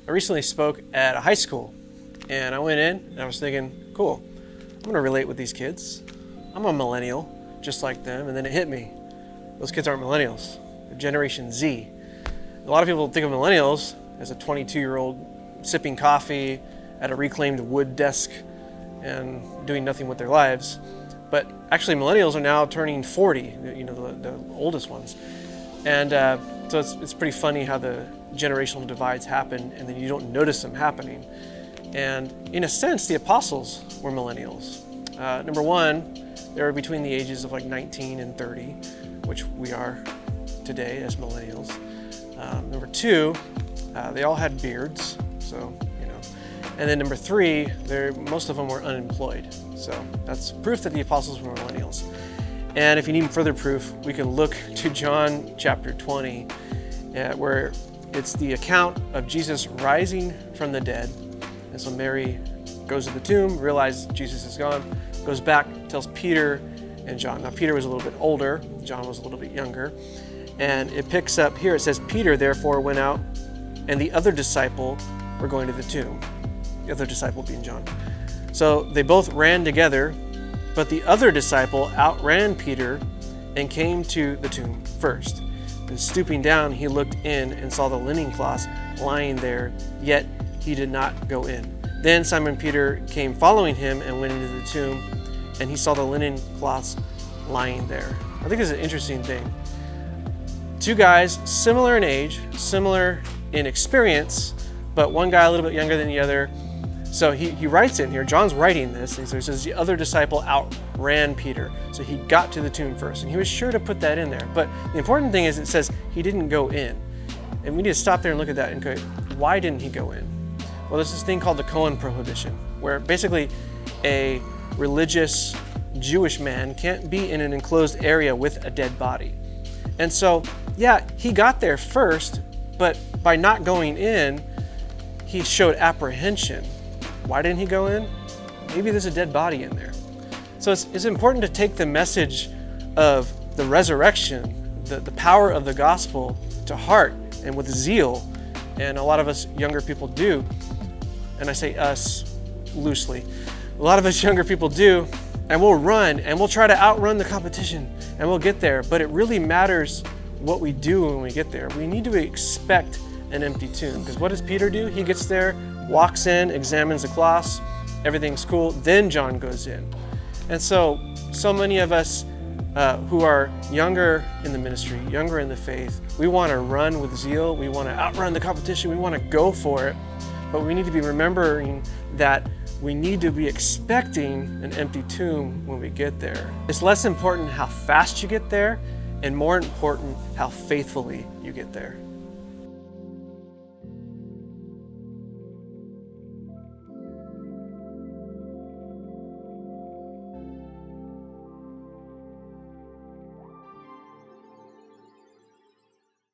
I recently spoke at a high school, and I went in and I was thinking, cool, I'm gonna relate with these kids. I'm a millennial, just like them, and then it hit me. Those kids aren't millennials, they're Generation Z. A lot of people think of millennials as a 22-year-old sipping coffee at a reclaimed wood desk and doing nothing with their lives. But actually millennials are now turning 40, the oldest ones. And so it's pretty funny how the generational divides happen and then you don't notice them happening. And in a sense, the apostles were millennials. Number one, they were between the ages of like 19 and 30, which we are today as millennials. Number two, they all had beards, so, And then number three, most of them were unemployed. So that's proof that the apostles were millennials. And if you need further proof, we can look to John chapter 20, where it's the account of Jesus rising from the dead. And so Mary goes to the tomb, realizes Jesus is gone, goes back, tells Peter and John. Now Peter was a little bit older, John was a little bit younger. And it picks up here, it says, Peter therefore went out, and the other disciple were going to the tomb. The other disciple being John. So they both ran together, but the other disciple outran Peter and came to the tomb first. And stooping down, he looked in and saw the linen cloths lying there, yet he did not go in. Then Simon Peter came following him and went into the tomb, and he saw the linen cloths lying there. I think this is an interesting thing. Two guys, similar in age, similar in experience, but one guy a little bit younger than the other. So he writes in here, John's writing this, and so he says the other disciple outran Peter. So he got to the tomb first, and he was sure to put that in there. But the important thing is it says he didn't go in. And we need to stop there and look at that and go, why didn't he go in? Well, there's this thing called the Cohen prohibition, where basically a religious Jewish man can't be in an enclosed area with a dead body. And so, yeah, he got there first, but by not going in, he showed apprehension. Why didn't he go in? Maybe there's a dead body in there. So it's important to take the message of the resurrection, the power of the gospel to heart and with zeal. And a lot of us younger people do. And I say us loosely. A lot of us younger people do. And we'll run and we'll try to outrun the competition and we'll get there. But it really matters what we do when we get there. We need to expect an empty tomb. Because what does Peter do? He gets there, walks in, examines the cloths, everything's cool, then John goes in. And so many of us who are younger in the ministry, younger in the faith, we want to run with zeal, we want to outrun the competition, we want to go for it, but we need to be remembering that we need to be expecting an empty tomb when we get there. It's less important how fast you get there, and more important how faithfully you get there.